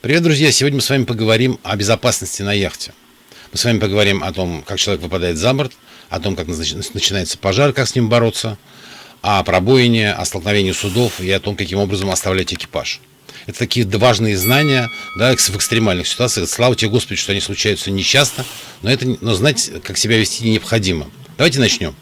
Привет, друзья! Сегодня мы с вами поговорим о безопасности на яхте. Мы с вами поговорим о том, как человек выпадает за борт, о том, как начинается пожар, как с ним бороться, о пробоине, о столкновении судов и о том, каким образом оставлять экипаж. Это такие важные знания, да, в экстремальных ситуациях. Слава тебе, Господи, что они случаются нечасто, но знать, как себя вести, необходимо. Давайте начнем.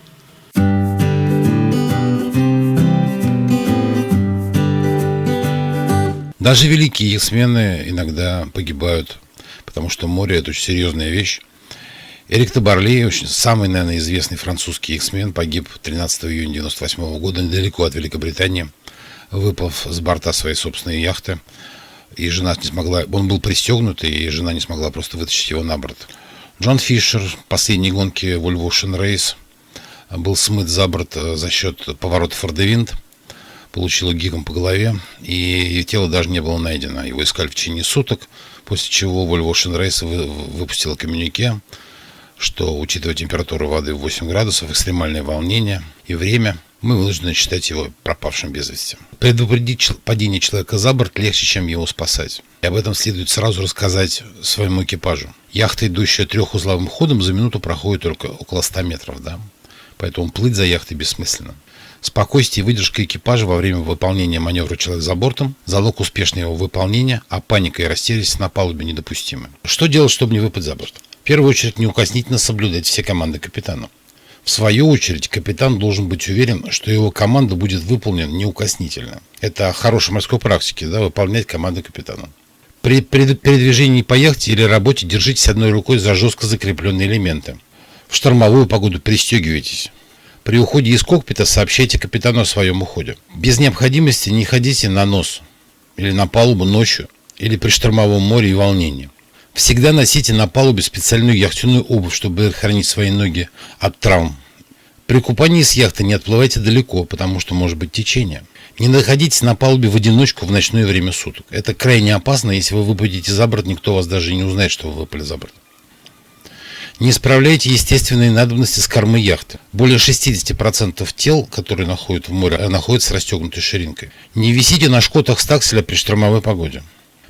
Даже великие яхтсмены иногда погибают, потому что море – это очень серьезная вещь. Эрик Табарли, самый, наверное, известный французский яхтсмен, погиб 13 июня 1998 года недалеко от Великобритании, выпав с борта своей собственной яхты. И жена не смогла, он был пристегнут, и жена не смогла просто вытащить его на борт. Джон Фишер в последней гонке Volvo Ocean Race был смыт за борт за счет поворота фордевинд. Получила гигом по голове, и тело даже не было найдено. Его искали в течение суток, после чего Volvo Ocean Race выпустила коммюнике, что, учитывая температуру воды в 8 градусов, экстремальное волнение и время, мы вынуждены считать его пропавшим без вести. Предупредить падение человека за борт легче, чем его спасать. И об этом следует сразу рассказать своему экипажу. Яхта, идущая трехузловым ходом, за минуту проходит только около 100 метров, да? Поэтому плыть за яхтой бессмысленно. Спокойствие и выдержка экипажа во время выполнения маневра «Человек за бортом» – залог успешного его выполнения, а паника и растерянность на палубе недопустимы. Что делать, чтобы не выпасть за борт? В первую очередь, неукоснительно соблюдать все команды капитана. В свою очередь, капитан должен быть уверен, что его команда будет выполнена неукоснительно. Это хорошей морской практики, да, выполнять команды капитана. При передвижении по яхте или работе держитесь одной рукой за жестко закрепленные элементы. В штормовую погоду пристегивайтесь. При уходе из кокпита сообщайте капитану о своем уходе. Без необходимости не ходите на нос или на палубу ночью или при штормовом море и волнении. Всегда носите на палубе специальную яхтенную обувь, чтобы хранить свои ноги от травм. При купании с яхты не отплывайте далеко, потому что может быть течение. Не находитесь на палубе в одиночку в ночное время суток. Это крайне опасно, если вы выпадете за борт, никто вас даже не узнает, что вы выпали за борт. Не справляйте естественные надобности с кормы яхты. Более 60% тел, которые находят в море, находятся с расстегнутой ширинкой. Не висите на шкотах стакселя при штормовой погоде.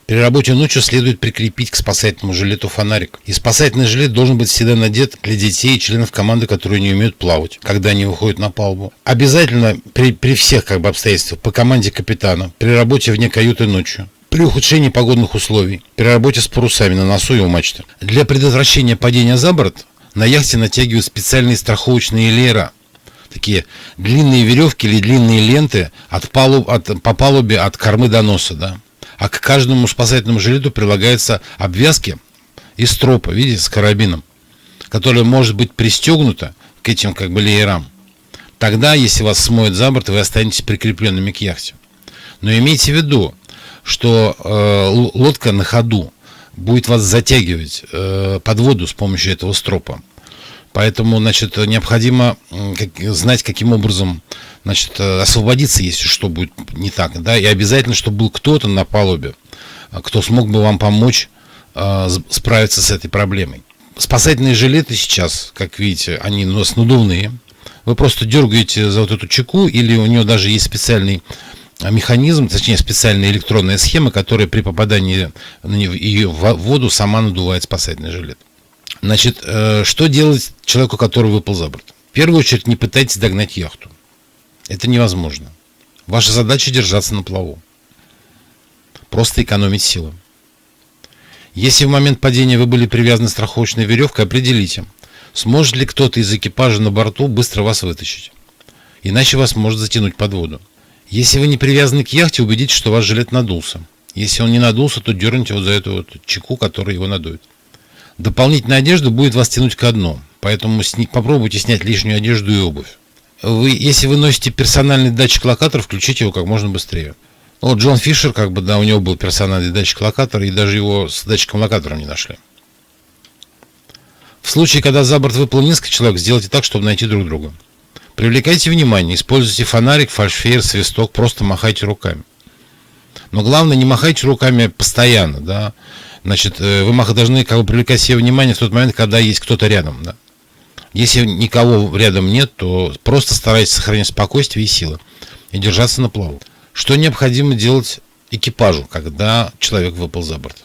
При работе ночью следует прикрепить к спасательному жилету фонарик. И спасательный жилет должен быть всегда надет для детей и членов команды, которые не умеют плавать, когда они выходят на палубу. Обязательно при всех обстоятельствах по команде капитана, при работе вне каюты ночью. При ухудшении погодных условий, при работе с парусами на носу и у мачты. Для предотвращения падения за борт на яхте натягивают специальные страховочные леера. Такие длинные веревки или длинные ленты по палубе от кормы до носа. Да? А к каждому спасательному жилету прилагаются обвязки из стропа, видите, с карабином, которая может быть пристегнута к этим леерам. Тогда, если вас смоет за борт, вы останетесь прикрепленными к яхте. Но имейте в виду, что лодка на ходу будет вас затягивать под воду с помощью этого стропа. Поэтому, необходимо знать, каким образом, освободиться, если что будет не так. Да? И обязательно, чтобы был кто-то на палубе, кто смог бы вам помочь справиться с этой проблемой. Спасательные жилеты сейчас, как видите, они надувные. Вы просто дергаете за вот эту чеку, или у нее даже есть специальный механизм, точнее специальная электронная схема, которая при попадании ее в воду сама надувает спасательный жилет. Что делать человеку, который выпал за борт? В первую очередь, не пытайтесь догнать яхту. Это невозможно. Ваша задача держаться на плаву. Просто экономить силы. Если в момент падения вы были привязаны страховочной веревкой, определите, сможет ли кто-то из экипажа на борту быстро вас вытащить. Иначе вас может затянуть под воду. Если вы не привязаны к яхте, убедитесь, что ваш жилет надулся. Если он не надулся, то дерните вот за эту чеку, которая его надует. Дополнительная одежда будет вас тянуть ко дну, поэтому попробуйте снять лишнюю одежду и обувь. Если вы носите персональный датчик локатора, включите его как можно быстрее. Джон Фишер, у него был персональный датчик локатора, и даже его с датчиком локатора не нашли. В случае, когда за борт выплыл несколько человек, сделайте так, чтобы найти друг друга. Привлекайте внимание, используйте фонарик, фальшфейер, свисток, просто махайте руками. Но главное, не махайте руками постоянно, да. Вы должны привлекать себе внимание в тот момент, когда есть кто-то рядом, да. Если никого рядом нет, то просто старайтесь сохранять спокойствие и силы и держаться на плаву. Что необходимо делать экипажу, когда человек выпал за борт?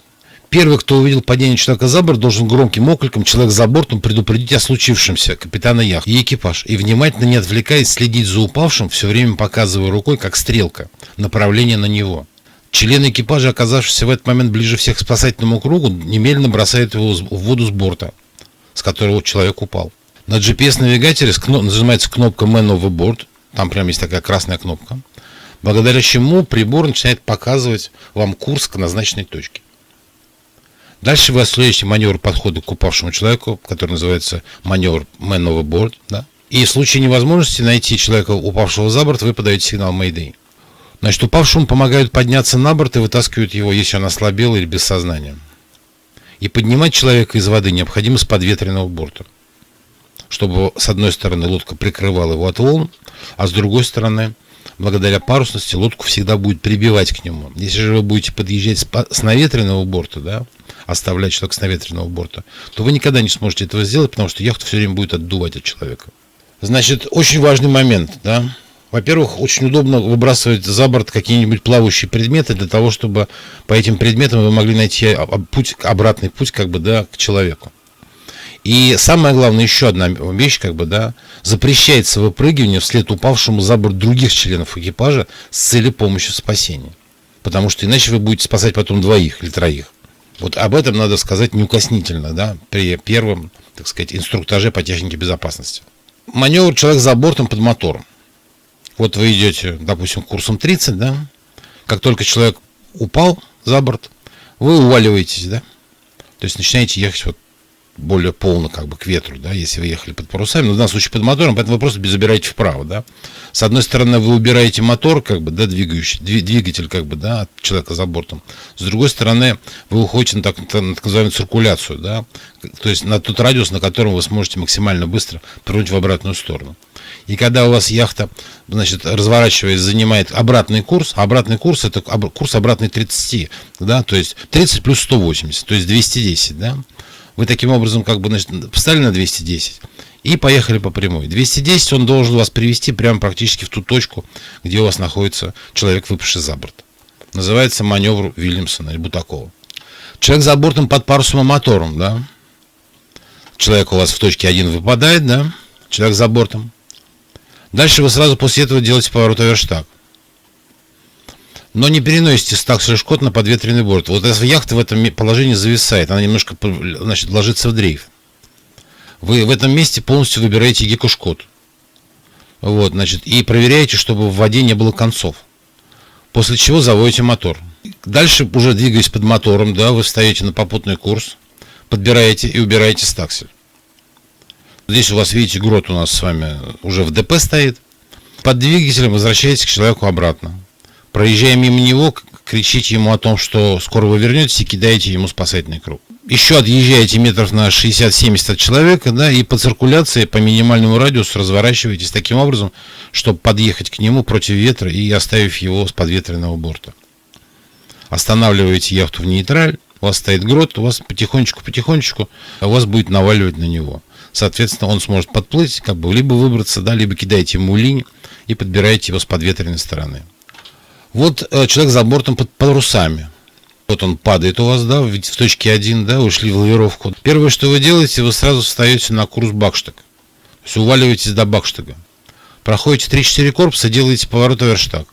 Первый, кто увидел падение человека за борт, должен громким окликом человек за бортом предупредить о случившемся капитана яхты и экипаж. И внимательно, не отвлекаясь, следить за упавшим, все время показывая рукой, как стрелка, направление на него. Члены экипажа, оказавшиеся в этот момент ближе всех к спасательному кругу, немедленно бросают его в воду с борта, с которого человек упал. На GPS-навигаторе нажимается кнопка Man Overboard, там прям есть такая красная кнопка, благодаря чему прибор начинает показывать вам курс к назначенной точке. Дальше вы осуществляете маневр подхода к упавшему человеку, который называется маневр Man Overboard. Да? И в случае невозможности найти человека, упавшего за борт, вы подаете сигнал Mayday. Значит, упавшему помогают подняться на борт и вытаскивают его, если он ослабел или без сознания. И поднимать человека из воды необходимо с подветренного борта, чтобы с одной стороны лодка прикрывала его от волн, а с другой стороны, благодаря парусности, лодку всегда будет прибивать к нему. Если же вы будете подъезжать с наветренного борта, да, оставлять человека с наветренного борта, то вы никогда не сможете этого сделать, потому что яхта все время будет отдувать от человека. Значит, очень важный момент, да. Во-первых, очень удобно выбрасывать за борт какие-нибудь плавающие предметы для того, чтобы по этим предметам вы могли найти обратный путь, как бы, да, к человеку. И самое главное, еще одна вещь, как бы, да, запрещается выпрыгивание вслед упавшему за борт других членов экипажа с целью помощи в спасении. Потому что иначе вы будете спасать потом двоих или троих. Вот об этом надо сказать неукоснительно, да, при первом, так сказать, инструктаже по технике безопасности. Маневр человек за бортом под мотором. Вот вы идете, допустим, курсом 30, да, как только человек упал за борт, вы уваливаетесь, да, то есть начинаете ехать вот более полно, как бы, к ветру, да, если вы ехали под парусами, но в данном случае под мотором, поэтому вы просто забираете вправо, да. С одной стороны, вы убираете мотор, как бы, да, двигатель, как бы, да, от человека за бортом. С другой стороны, вы уходите на так называемую циркуляцию, да, то есть на тот радиус, на котором вы сможете максимально быстро повернуть в обратную сторону. И когда у вас яхта, значит, разворачиваясь, занимает обратный курс, а обратный курс — это курс обратный 30, да, то есть 30 плюс 180, то есть 210, да. Вы таким образом, как бы, значит, встали на 210 и поехали по прямой. 210 он должен вас привести прямо практически в ту точку, где у вас находится человек, выпавший за борт. Называется маневр Вильямсона или Бутакова. Человек за бортом под парусом и мотором, да. Человек у вас в точке 1 выпадает, да, человек за бортом. Дальше вы сразу после этого делаете поворот оверштаг. Но не переносите стаксель-шкот на подветренный борт. Вот эта яхта в этом положении зависает. Она немножко, значит, ложится в дрейф. Вы в этом месте полностью выбираете гекко-шкот. Вот, значит, и проверяете, чтобы в воде не было концов. После чего заводите мотор. Дальше, уже двигаясь под мотором, да, вы встаете на попутный курс, подбираете и убираете стаксель. Здесь у вас, видите, грот у нас с вами уже в ДП стоит. Под двигателем возвращаетесь к человеку обратно. Проезжая мимо него, кричите ему о том, что скоро вы вернетесь, и кидаете ему спасательный круг. Еще отъезжаете метров на 60-70 от человека, да, и по циркуляции, по минимальному радиусу разворачиваетесь таким образом, чтобы подъехать к нему против ветра и оставив его с подветренного борта. Останавливаете яхту в нейтраль, у вас стоит грот, у вас потихонечку у вас будет наваливать на него. Соответственно, он сможет подплыть, как бы, либо выбраться, да, либо кидаете ему линь и подбираете его с подветренной стороны. Вот человек за бортом под парусами. Вот он падает у вас, да, в точке 1, да, ушли в лавировку. Первое, что вы делаете, вы сразу встаете на курс бакштаг. То есть уваливаетесь до бакштага. Проходите 3-4 корпуса, делаете поворот оверштаг.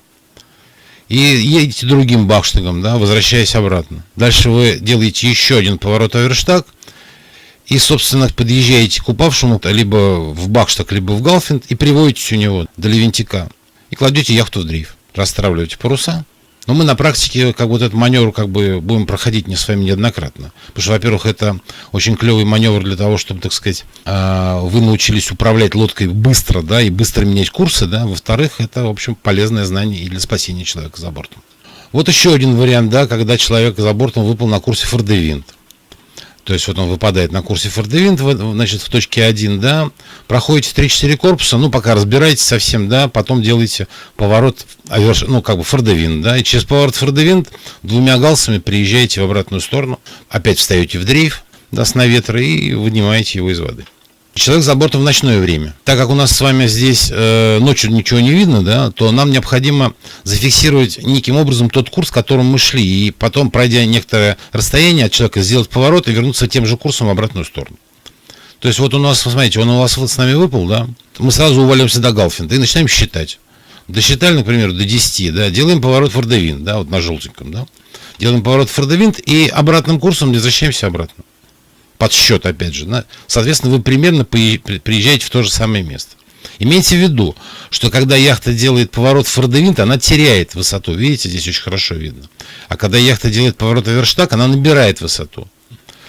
И едете другим бакштагом, да, возвращаясь обратно. Дальше вы делаете еще один поворот оверштаг. И, собственно, подъезжаете к упавшему либо в бакштаг, либо в галфинд и приводите у него до левентика. И кладете яхту в дрейф. Расстраиваете паруса. Но мы на практике, как вот этот маневр, как бы, будем проходить не с вами неоднократно. Потому что, во-первых, это очень клевый маневр для того, чтобы, так сказать, вы научились управлять лодкой быстро, да, и быстро менять курсы, да. Во-вторых, это, в общем, полезное знание и для спасения человека за бортом. Вот еще один вариант, да, когда человек за бортом выпал на курсе фордевинд. То есть вот он выпадает на курсе фордевинд, значит, в точке 1, да, проходите 3-4 корпуса, ну, пока разбираетесь совсем, да, потом делаете поворот, ну, как бы фордевинд, да, и через поворот фордевинд двумя галсами приезжаете в обратную сторону, опять встаете в дрейф, да, с наветра и вынимаете его из воды. Человек за бортом в ночное время. Так как у нас с вами здесь ночью ничего не видно, да, то нам необходимо зафиксировать неким образом тот курс, которым мы шли, и потом, пройдя некоторое расстояние от человека, сделать поворот и вернуться тем же курсом в обратную сторону. То есть вот у нас, смотрите, он у вас с нами выпал, да, мы сразу уваливаемся до Галфинда и начинаем считать. Досчитали, например, до 10, да, делаем поворот в Фордевинд, да, вот на желтеньком, да, делаем поворот в Фордевинд и обратным курсом возвращаемся обратно. Подсчет, опять же, да. Соответственно, вы примерно приезжаете в то же самое место. Имейте в виду, что когда яхта делает поворот в Фордевинд, она теряет высоту, видите, здесь очень хорошо видно. А когда яхта делает поворот в Оверштаг, она набирает высоту.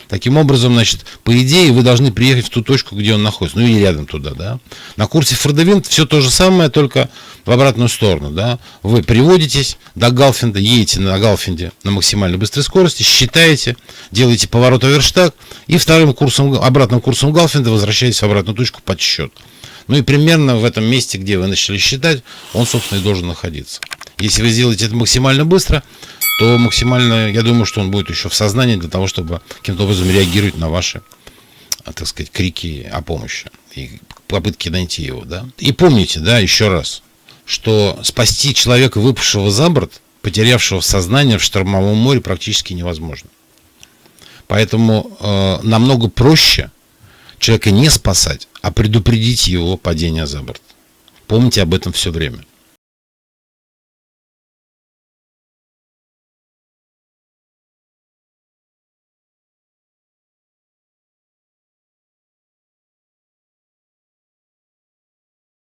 Таким образом, значит, по идее, вы должны приехать в ту точку, где он находится, ну или рядом туда, да. На курсе Фордевинд все то же самое, только в обратную сторону, да. Вы приводитесь до Галфинда, едете на Галфинде на максимально быстрой скорости, считаете, делаете поворот Оверштаг и вторым курсом, обратным курсом Галфинда возвращаетесь в обратную точку под счет. Ну и примерно в этом месте, где вы начали считать, он, собственно, и должен находиться. Если вы сделаете это максимально быстро, то максимально, я думаю, что он будет еще в сознании для того, чтобы каким-то образом реагировать на ваши, так сказать, крики о помощи и попытки найти его, да. И помните, да, еще раз, что спасти человека, выпавшего за борт, потерявшего сознание в штормовом море, практически невозможно. Поэтому намного проще человека не спасать, а предупредить его падение за борт. Помните об этом все время.